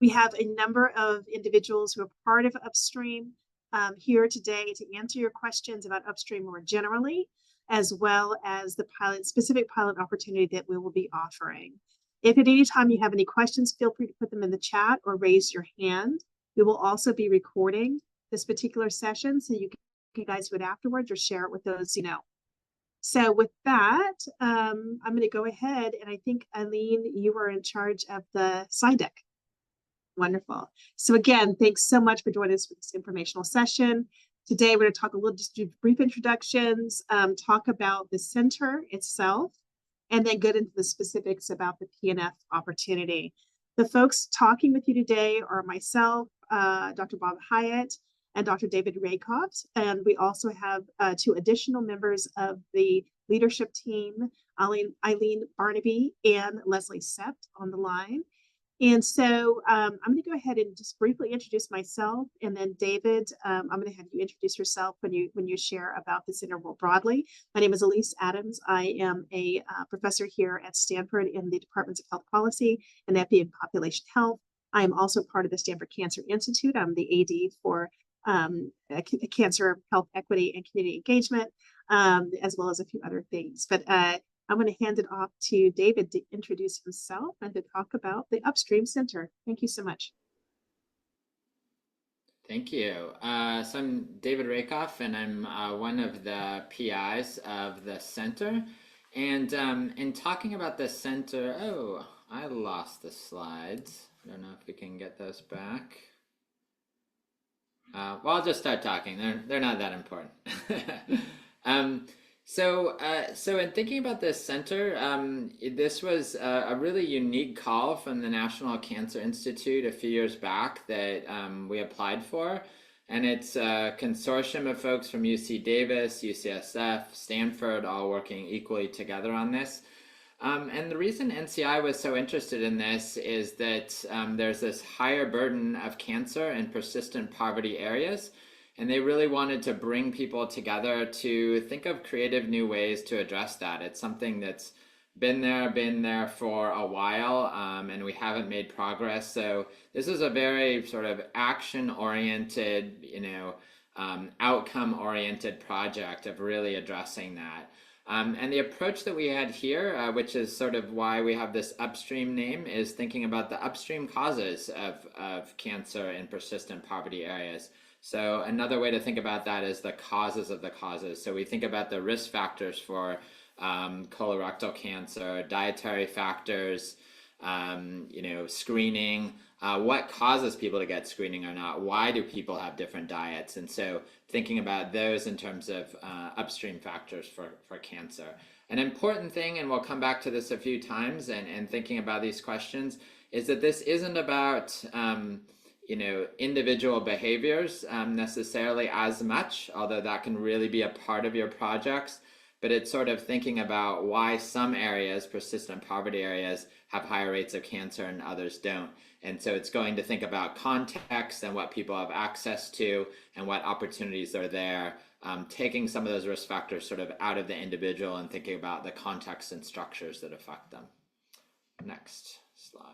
We have a number of individuals who are part of Upstream here today to answer your questions about Upstream more generally, as well as the specific pilot opportunity that we will be offering. If at any time you have any questions, feel free to put them in the chat or raise your hand. We will also be recording this particular session, so you guys do it afterwards or share it with those you know. So with that, I'm going to go ahead, and I think, Eileen, you are in charge of the slide deck. Wonderful. So again, thanks so much for joining us for this informational session. Today, we're going to talk a little, just do brief introductions, talk about the center itself, and then get into the specifics about the PNF opportunity. The folks talking with you today are myself, Dr. Bob Hyatt, and Dr. David Rakoff. And we also have two additional members of the leadership team, Eileen Barnaby and Leslie Sept on the line. And so I'm going to go ahead and just briefly introduce myself, and then David, I'm going to have you introduce yourself when you share about the center more broadly. My name is Elise Adams. I am a professor here at Stanford in the Departments of Health Policy and Epi and Population Health. I am also part of the Stanford Cancer Institute. I'm the AD for Cancer Health Equity and Community Engagement, as well as a few other things. But I'm going to hand it off to David to introduce himself and to talk about the Upstream Center. Thank you so much. Thank you. So I'm David Rakoff, and I'm one of the PIs of the center. And in talking about the center, oh, I lost the slides. I don't know if we can get those back. Well, I'll just start talking. They're not that important. So in thinking about this center, this was a really unique call from the National Cancer Institute a few years back that we applied for. And it's a consortium of folks from UC Davis, UCSF, Stanford, all working equally together on this. And the reason NCI was so interested in this is that there's this higher burden of cancer in persistent poverty areas. And they really wanted to bring people together to think of creative new ways to address that. It's something that's been there for a while, and we haven't made progress. So this is a very sort of action-oriented, outcome-oriented project of really addressing that. And the approach that we had here, which is sort of why we have this Upstream name, is thinking about the upstream causes of cancer in persistent poverty areas. So another way to think about that is the causes of the causes. So we think about the risk factors for colorectal cancer, dietary factors, screening, what causes people to get screening or not, why do people have different diets, and so thinking about those in terms of upstream factors for cancer. An important thing, and we'll come back to this a few times, and thinking about these questions, is that this isn't about individual behaviors necessarily as much, although that can really be a part of your projects, but it's sort of thinking about why some areas, persistent poverty areas, have higher rates of cancer and others don't. And so it's going to think about context and what people have access to and what opportunities are there, taking some of those risk factors sort of out of the individual and thinking about the context and structures that affect them. Next slide.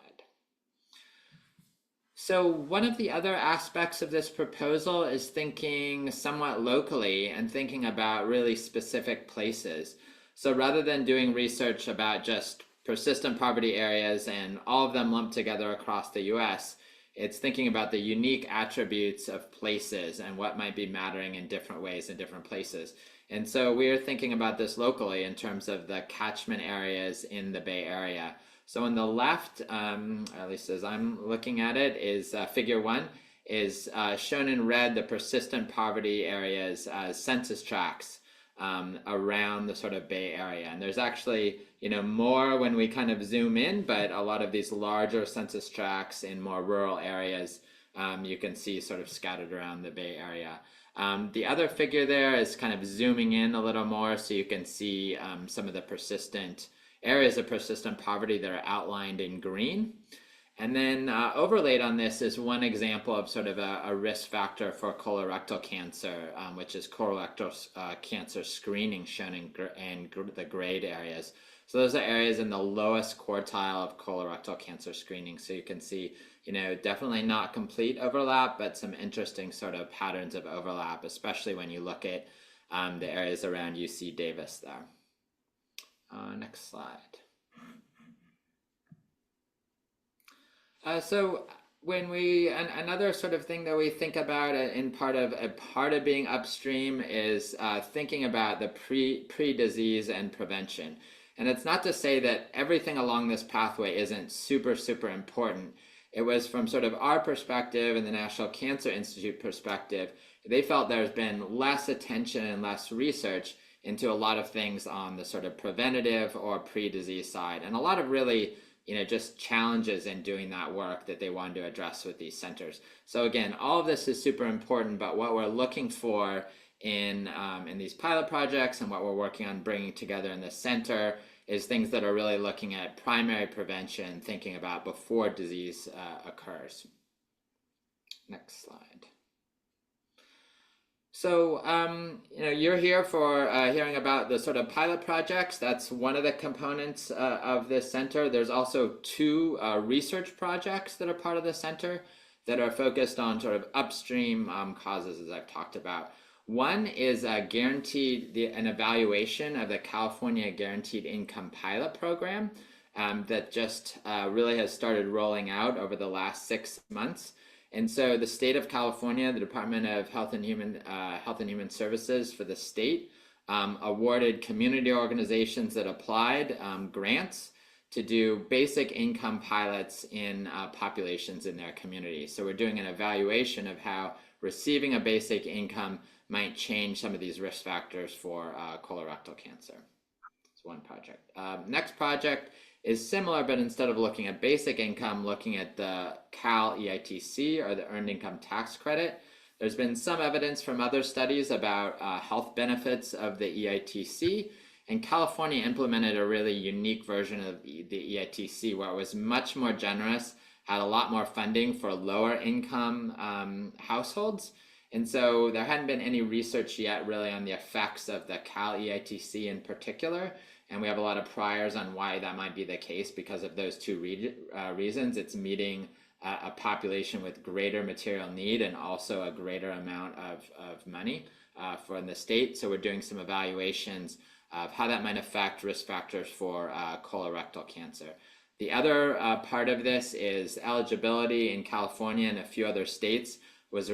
So one of the other aspects of this proposal is thinking somewhat locally and thinking about really specific places. So rather than doing research about just persistent poverty areas and all of them lumped together across the US, it's thinking about the unique attributes of places and what might be mattering in different ways in different places. And so we're thinking about this locally in terms of the catchment areas in the Bay Area. So on the left, at least as I'm looking at it, is figure 1 is shown in red the persistent poverty areas as census tracts around the sort of Bay Area. And there's actually, more when we kind of zoom in, but a lot of these larger census tracts in more rural areas you can see sort of scattered around the Bay Area. The other figure there is kind of zooming in a little more so you can see some of the areas of persistent poverty that are outlined in green. And then overlaid on this is one example of sort of a risk factor for colorectal cancer, which is colorectal cancer screening shown in the grayed areas. So those are areas in the lowest quartile of colorectal cancer screening. So you can see, definitely not complete overlap, but some interesting sort of patterns of overlap, especially when you look at the areas around UC Davis there. Next slide. So another sort of thing that we think about in part of being upstream is thinking about the pre-disease and prevention. And it's not to say that everything along this pathway isn't super, super important. It was from sort of our perspective and the National Cancer Institute perspective, they felt there's been less attention and less research into a lot of things on the sort of preventative or pre-disease side, and a lot of really just challenges in doing that work that they wanted to address with these centers. So again, all of this is super important, but what we're looking for in these pilot projects and what we're working on bringing together in the center is things that are really looking at primary prevention, thinking about before disease occurs. Next slide. So, you're here for hearing about the sort of pilot projects. That's one of the components of this center. There's also two research projects that are part of the center that are focused on sort of upstream causes, as I've talked about. One is an evaluation of the California Guaranteed Income Pilot Program that just really has started rolling out over the last 6 months. And so the state of California, the Department of Health and Human Services for the state, awarded community organizations that applied grants to do basic income pilots in populations in their community. So we're doing an evaluation of how receiving a basic income might change some of these risk factors for colorectal cancer. That's one project. Next project is similar, but instead of looking at basic income, looking at the Cal EITC, or the Earned Income Tax Credit. There's been some evidence from other studies about health benefits of the EITC, and California implemented a really unique version of the EITC where it was much more generous, had a lot more funding for lower income households. And so there hadn't been any research yet really on the effects of the Cal EITC in particular. And we have a lot of priors on why that might be the case because of those two reasons. It's meeting a population with greater material need and also a greater amount of money for the state. So we're doing some evaluations of how that might affect risk factors for colorectal cancer. The other part of this is eligibility in California and a few other states was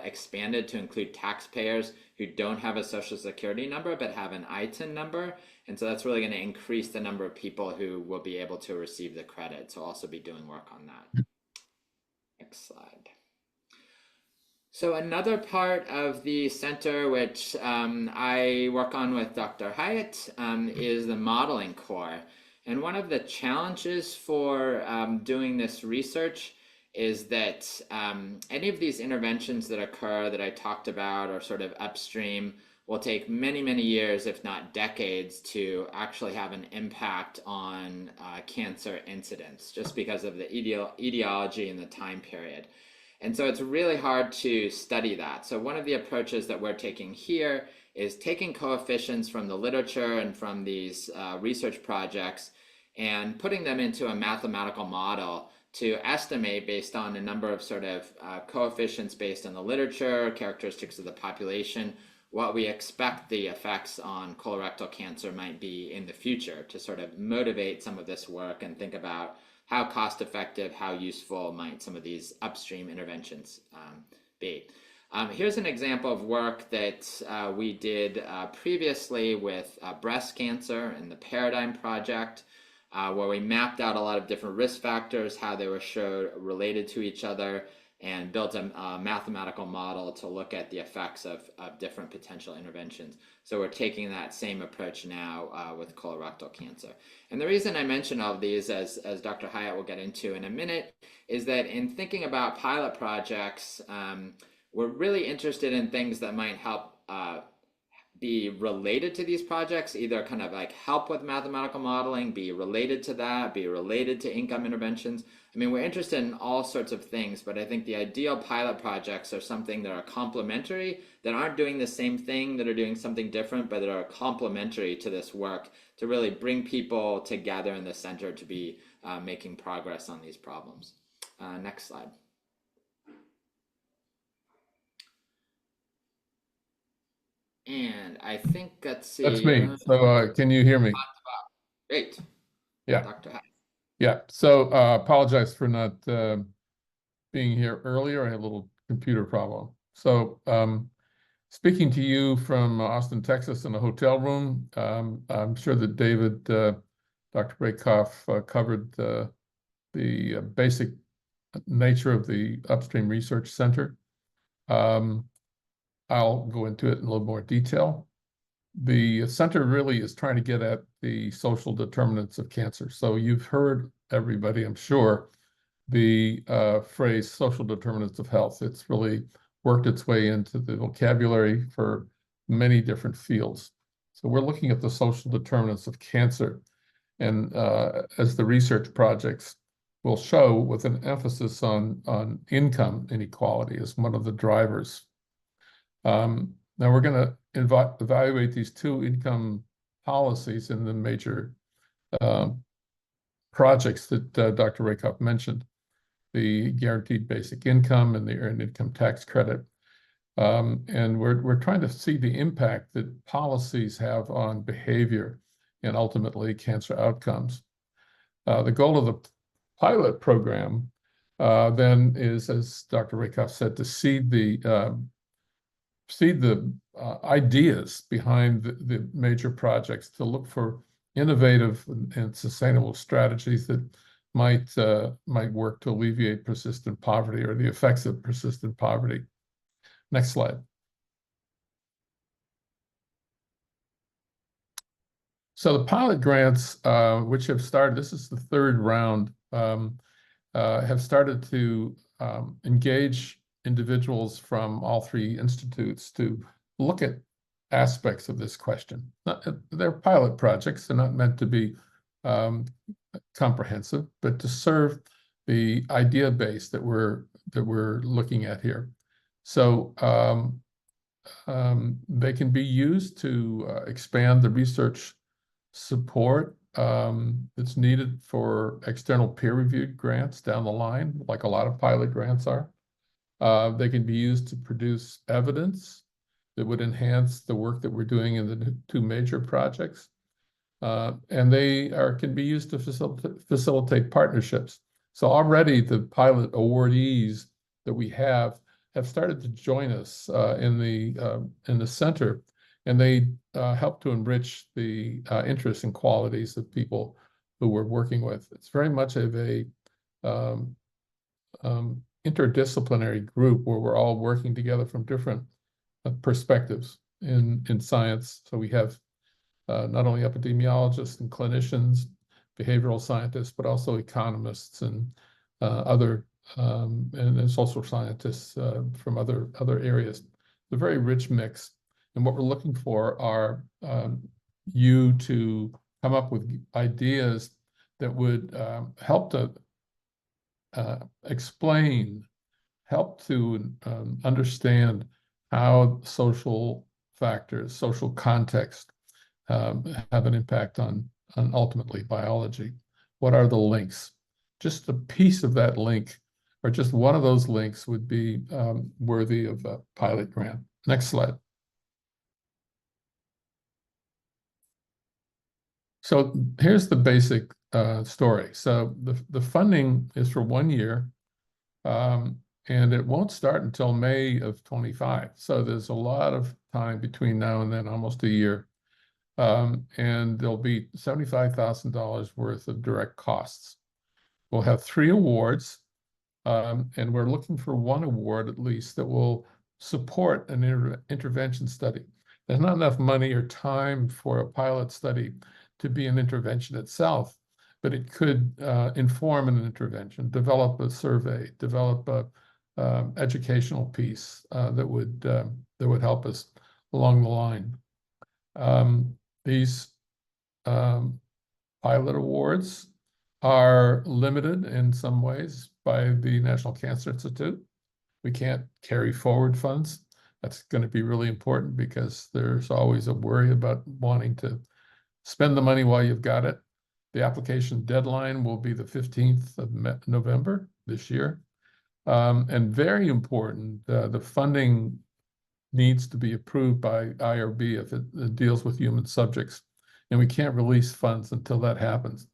expanded to include taxpayers who don't have a Social Security number but have an ITIN number. And so that's really going to increase the number of people who will be able to receive the credit. So I'll also be doing work on that. Next slide. So another part of the center, which I work on with Dr. Hyatt, is the modeling core. And one of the challenges for doing this research is that any of these interventions that occur that I talked about or sort of upstream will take many, many years, if not decades, to actually have an impact on cancer incidence, just because of the etiology and the time period. And so it's really hard to study that. So one of the approaches that we're taking here is taking coefficients from the literature and from these research projects and putting them into a mathematical model to estimate based on a number of sort of coefficients based on the literature, characteristics of the population, what we expect the effects on colorectal cancer might be in the future to sort of motivate some of this work and think about how cost effective, how useful might some of these upstream interventions be. Here's an example of work that we did previously with breast cancer in the Paradigm Project, where we mapped out a lot of different risk factors, how they were related to each other, and built a mathematical model to look at the effects of different potential interventions. So we're taking that same approach now with colorectal cancer. And the reason I mention all of these, as Dr. Hyatt will get into in a minute, is that in thinking about pilot projects, we're really interested in things that might help be related to these projects, either kind of like help with mathematical modeling, be related to that, be related to income interventions. I mean, we're interested in all sorts of things, but I think the ideal pilot projects are something that are complementary, that aren't doing the same thing, that are doing something different, but that are complementary to this work to really bring people together in the center to be making progress on these problems. Next slide. And I think, let's That's see. me. So can you hear me? Great. Yeah. Dr. Hack. Yeah. So apologize for not being here earlier. I had a little computer problem. So speaking to you from Austin, Texas, in a hotel room, I'm sure that David, Dr. Rakoff, covered the basic nature of the Upstream Research Center. I'll go into it in a little more detail. The center really is trying to get at the social determinants of cancer. So you've heard, everybody, I'm sure, the phrase social determinants of health. It's really worked its way into the vocabulary for many different fields. So we're looking at the social determinants of cancer. And as the research projects will show, with an emphasis on income inequality as one of the drivers. Now we're going to evaluate these two income policies in the major projects that Dr. Rakoff mentioned, the guaranteed basic income and the earned income tax credit. And we're trying to see the impact that policies have on behavior and ultimately cancer outcomes. The goal of the pilot program then is, as Dr. Rakoff said, to seed the ideas behind the major projects, to look for innovative and sustainable strategies that might work to alleviate persistent poverty or the effects of persistent poverty. Next slide. So the pilot grants, which have started, this is the third round, have started to engage individuals from all three institutes to look at aspects of this question. They're pilot projects. They're not meant to be comprehensive, but to serve the idea base that we're looking at here. So they can be used to expand the research support that's needed for external peer-reviewed grants down the line, like a lot of pilot grants are. They can be used to produce evidence that would enhance the work that we're doing in the two major projects. And they can be used to facilitate partnerships. So already the pilot awardees that we have started to join us in the center, and they help to enrich the interests and qualities of people who we're working with. It's very much of a interdisciplinary group where we're all working together from different perspectives in science. So we have not only epidemiologists and clinicians, behavioral scientists, but also economists and other and social scientists from other areas. It's a very rich mix. And what we're looking for are you to come up with ideas that would help to explain, help to understand how social factors, social context have an impact on ultimately biology. What are the links? Just a piece of that link, or just one of those links, would be worthy of a pilot grant. Next slide. So here's the basic story. So the funding is for 1 year, and it won't start until May of 25. So there's a lot of time between now and then, almost a year. And there'll be $75,000 worth of direct costs. We'll have 3 awards, and we're looking for 1 award at least that will support an intervention study. There's not enough money or time for a pilot study to be an intervention itself, but it could inform an intervention, develop a survey, develop a educational piece that would help us along the line. These pilot awards are limited in some ways by the National Cancer Institute. We can't carry forward funds. That's going to be really important because there's always a worry about wanting to spend the money while you've got it. The application deadline will be the 15th of November this year. And very important, the funding needs to be approved by IRB if it deals with human subjects. And we can't release funds until that happens.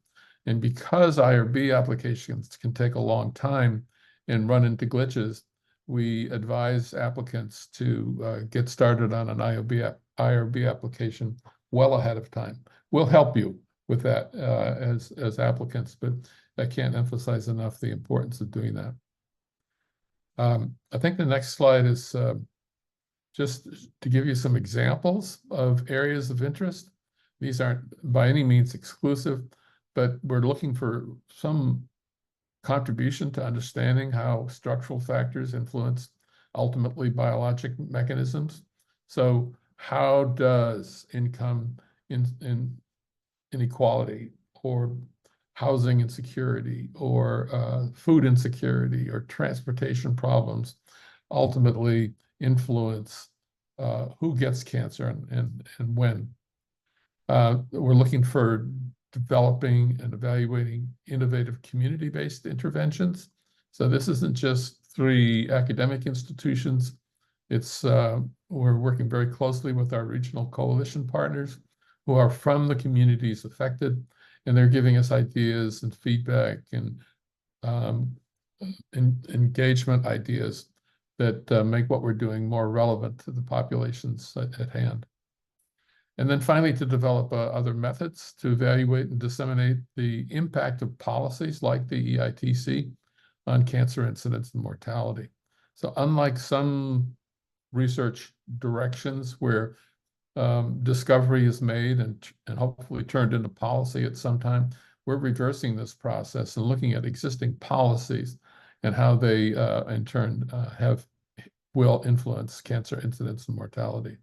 And because IRB applications can take a long time and run into glitches, we advise applicants to get started on an IRB application well ahead of time. We'll help you with that as applicants, but I can't emphasize enough the importance of doing that. I think the next slide is just to give you some examples of areas of interest. These aren't by any means exclusive, but we're looking for some contribution to understanding how structural factors influence ultimately biologic mechanisms. So how does income inequality or housing insecurity or food insecurity or transportation problems ultimately influence who gets cancer and when? We're looking for developing and evaluating innovative community-based interventions. So this isn't just 3 academic institutions. It's we're working very closely with our regional coalition partners who are from the communities affected, and they're giving us ideas and feedback and engagement ideas that make what we're doing more relevant to the populations at hand. And then finally, to develop other methods to evaluate and disseminate the impact of policies like the EITC on cancer incidence and mortality. So unlike some research directions where discovery is made and hopefully turned into policy at some time, we're reversing this process and looking at existing policies and how they in turn will influence cancer incidence and mortality.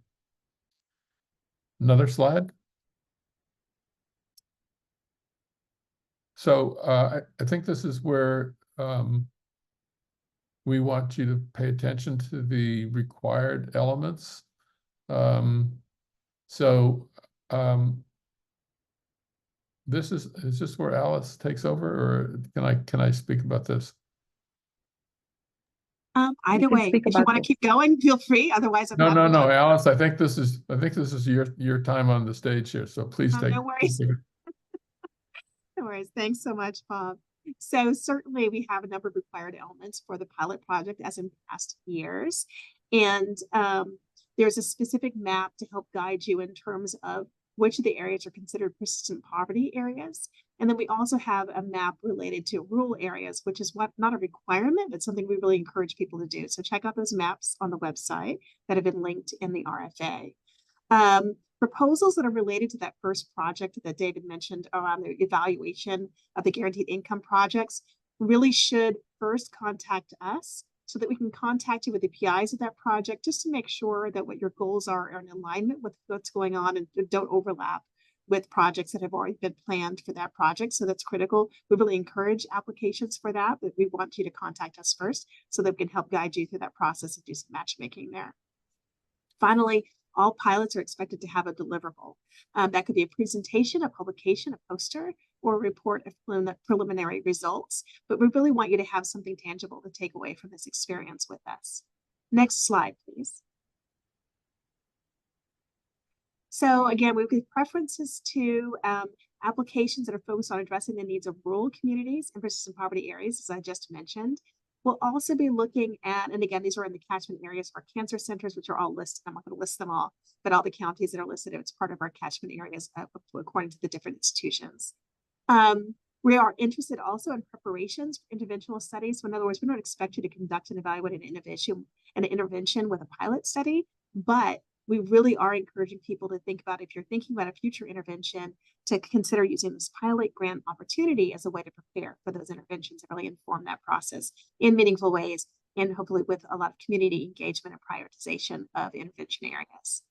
Another slide. So I think this is where we want you to pay attention to the required elements. This is this where Alice takes over, or can I speak about this? Either way, if you want to keep going, feel free. Otherwise, I'm no, not Alice. I think this is your time on the stage here. So please take. No worries. No worries. Thanks so much, Bob. So certainly we have a number of required elements for the pilot project as in past years. And there's a specific map to help guide you in terms of which of the areas are considered persistent poverty areas. And then we also have a map related to rural areas, which is not a requirement, but something we really encourage people to do. So check out those maps on the website that have been linked in the RFA. Proposals that are related to that first project that David mentioned around the evaluation of the guaranteed income projects really should first contact us so that we can contact you with the PIs of that project just to make sure that what your goals are in alignment with what's going on and don't overlap with projects that have already been planned for that project. So that's critical. We really encourage applications for that, but we want you to contact us first so that we can help guide you through that process and do some matchmaking there. Finally, all pilots are expected to have a deliverable. That could be a presentation, a publication, a poster, or a report of preliminary results. But we really want you to have something tangible to take away from this experience with us. Next slide, please. So again, we give preferences to applications that are focused on addressing the needs of rural communities and persistent poverty areas, as I just mentioned. We'll also be looking at, and again, these are in the catchment areas for cancer centers, which are all listed. I'm not going to list them all, but all the counties that are listed, it's part of our catchment areas according to the different institutions. We are interested also in preparations for interventional studies. So in other words, we don't expect you to conduct and evaluate an intervention with a pilot study, but we really are encouraging people to think about, if you're thinking about a future intervention, to consider using this pilot grant opportunity as a way to prepare for those interventions and really inform that process in meaningful ways, and hopefully with a lot of community engagement and prioritization of intervention areas.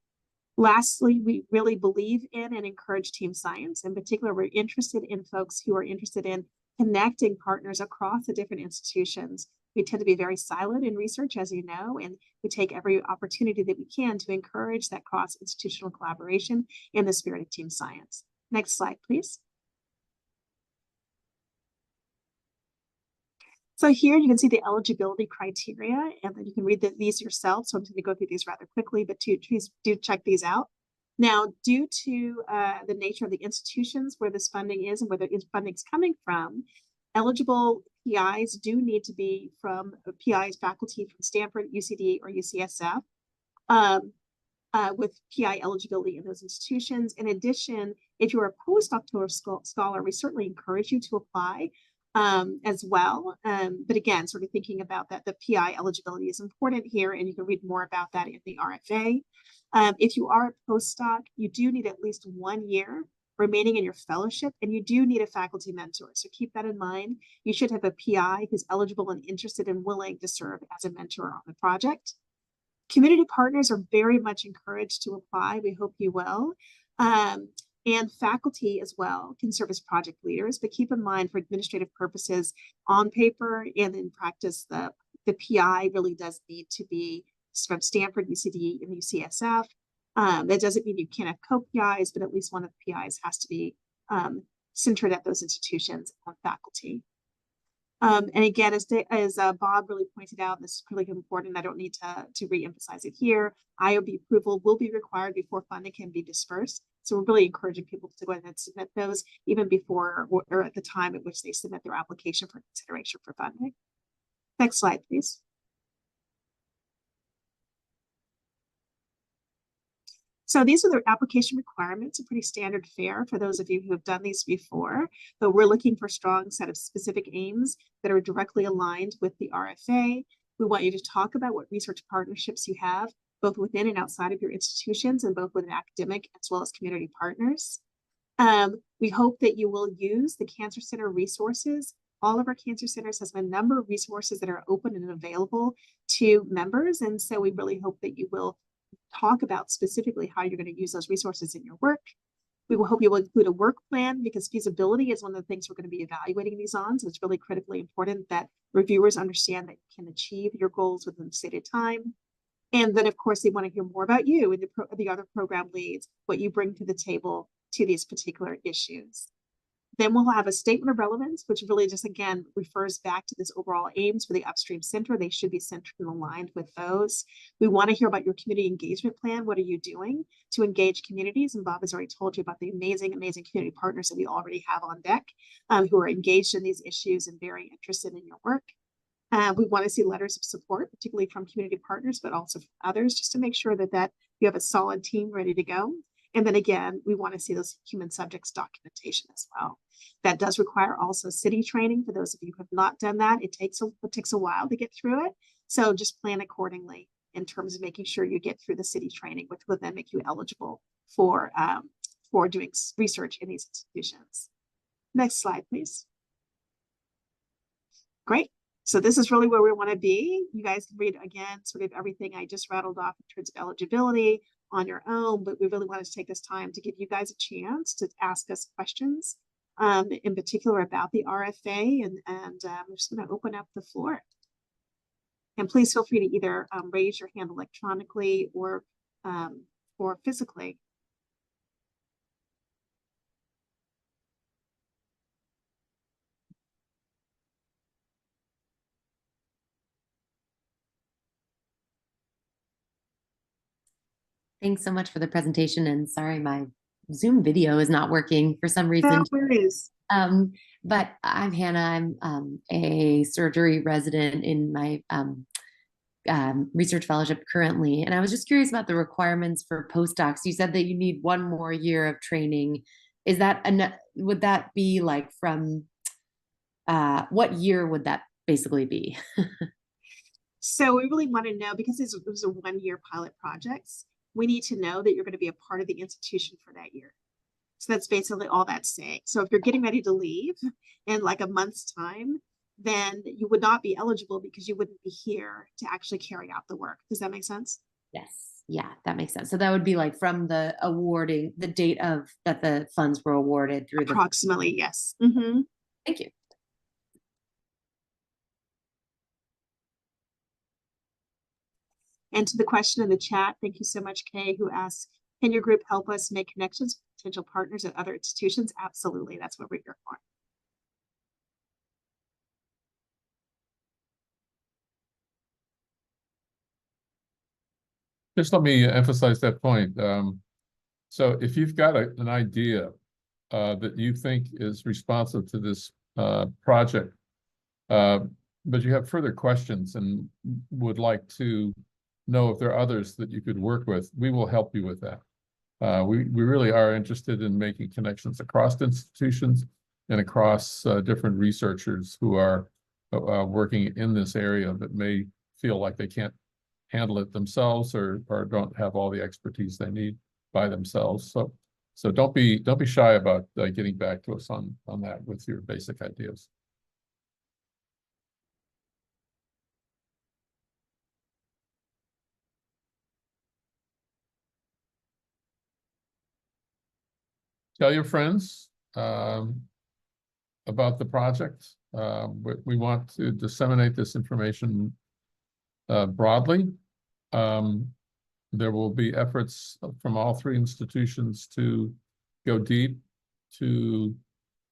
Lastly, we really believe in and encourage team science. In particular, we're interested in folks who are interested in connecting partners across the different institutions. We tend to be very silent in research, as you know, and we take every opportunity that we can to encourage that cross-institutional collaboration in the spirit of team science. Next slide, please. So here you can see the eligibility criteria, and then you can read these yourself. So I'm going to go through these rather quickly, but please do check these out. Now, due to the nature of the institutions where this funding is and where the funding is coming from, eligible PIs do need to be from PIs faculty from Stanford, UCD, or UCSF with PI eligibility in those institutions. In addition, if you're a postdoctoral scholar, we certainly encourage you to apply as well. But again, sort of thinking about that, the PI eligibility is important here, and you can read more about that in the RFA. If you are a postdoc, you do need at least 1 year remaining in your fellowship, and you do need a faculty mentor. So keep that in mind. You should have a PI who's eligible and interested and willing to serve as a mentor on the project. Community partners are very much encouraged to apply. We hope you will. And faculty as well can serve as project leaders, but keep in mind for administrative purposes on paper and in practice, the PI really does need to be from Stanford, UCD, and UCSF. That doesn't mean you can't have co-PIs, but at least one of the PIs has to be centered at those institutions on faculty. And again, as Bob really pointed out, this is really important. I don't need to re-emphasize it here. IOB approval will be required before funding can be dispersed. So we're really encouraging people to go ahead and submit those even before or at the time at which they submit their application for consideration for funding. Next slide, please. So these are the application requirements, a pretty standard fare for those of you who have done these before, but we're looking for a strong set of specific aims that are directly aligned with the RFA. We want you to talk about what research partnerships you have, both within and outside of your institutions, and both with academic as well as community partners. We hope that you will use the Cancer Center resources. All of our cancer centers has a number of resources that are open and available to members, and so we really hope that you will talk about specifically how you're going to use those resources in your work. We will hope you will include a work plan, because feasibility is one of the things we're going to be evaluating these on. So it's really critically important that reviewers understand that you can achieve your goals within the stated time. And then, of course, they want to hear more about you and the other program leads, what you bring to the table to these particular issues. Then we'll have a statement of relevance, which really just, again, refers back to this overall aims for the Upstream Center. They should be centered and aligned with those. We want to hear about your community engagement plan. What are you doing to engage communities? And Bob has already told you about the amazing, amazing community partners that we already have on deck who are engaged in these issues and very interested in your work. We want to see letters of support, particularly from community partners, but also from others, just to make sure that you have a solid team ready to go. And then again, we want to see those human subjects documentation as well. That does require also city training. For those of you who have not done that, it takes a while to get through it. So just plan accordingly in terms of making sure you get through the city training, which will then make you eligible for doing research in these institutions. Next slide, please. Great. So this is really where we want to be. You guys can read again sort of everything I just rattled off in terms of eligibility on your own, but we really wanted to take this time to give you guys a chance to ask us questions, in particular about the RFA, and I'm just going to open up the floor. And please feel free to either raise your hand electronically or physically. Thanks so much for the presentation, and sorry, my Zoom video is not working for some reason. No worries. But I'm Hannah. I'm a surgery resident in my research fellowship currently, and I was just curious about the requirements for postdocs. You said that you need 1 more year of training. Is that would that be like from what year would that basically be? So we really want to know, because these are 1-year pilot projects, we need to know that you're going to be a part of the institution for that year. So that's basically all that's saying. So if you're getting ready to leave in like a month's time, then you would not be eligible because you wouldn't be here to actually carry out the work. Does that make sense? Yes. Yeah, that makes sense. So that would be like from the awarding, the date of that the funds were awarded through the. Approximately, yes. Mm-hmm. Thank you. And to the question in the chat, thank you so much, Kay, who asked, can your group help us make connections with potential partners at other institutions? Absolutely, that's what we're here for. Just let me emphasize that point. So if you've got an idea that you think is responsive to this project, but you have further questions and would like to know if there are others that you could work with, we will help you with that. We really are interested in making connections across institutions and across different researchers who are working in this area that may feel like they can't handle it themselves or don't have all the expertise they need by themselves. So don't be shy about getting back to us on that with your basic ideas. Tell your friends about the project. We want to disseminate this information broadly. There will be efforts from all three institutions to go deep to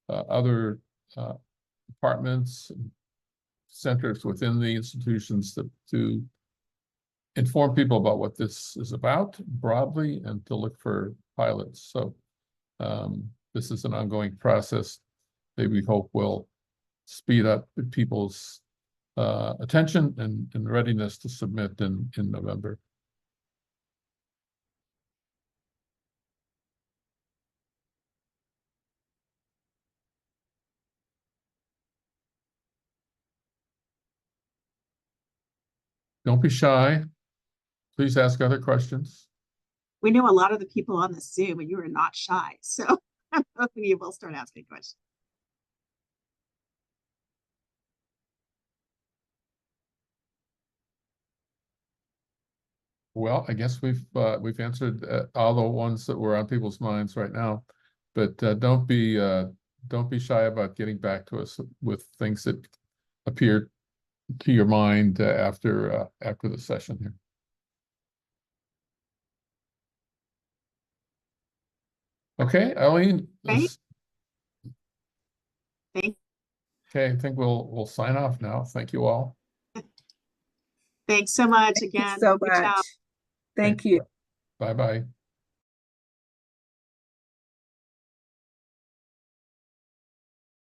other departments, centers within the institutions to inform people about what this is about broadly and to look for pilots. So this is an ongoing process that we hope will speed up people's attention and readiness to submit in November. Don't be shy. Please ask other questions. We know a lot of the people on the Zoom and you are not shy. So both of you will start asking questions. Well, I guess we've answered all the ones that were on people's minds right now, but don't be shy about getting back to us with things that appear to your mind after the session here. Okay, Eileen. Okay. Thank Okay, I think we'll sign off now. Thank you all. Thanks so much Thank again. you so Good job. much. Thank you. Bye-bye.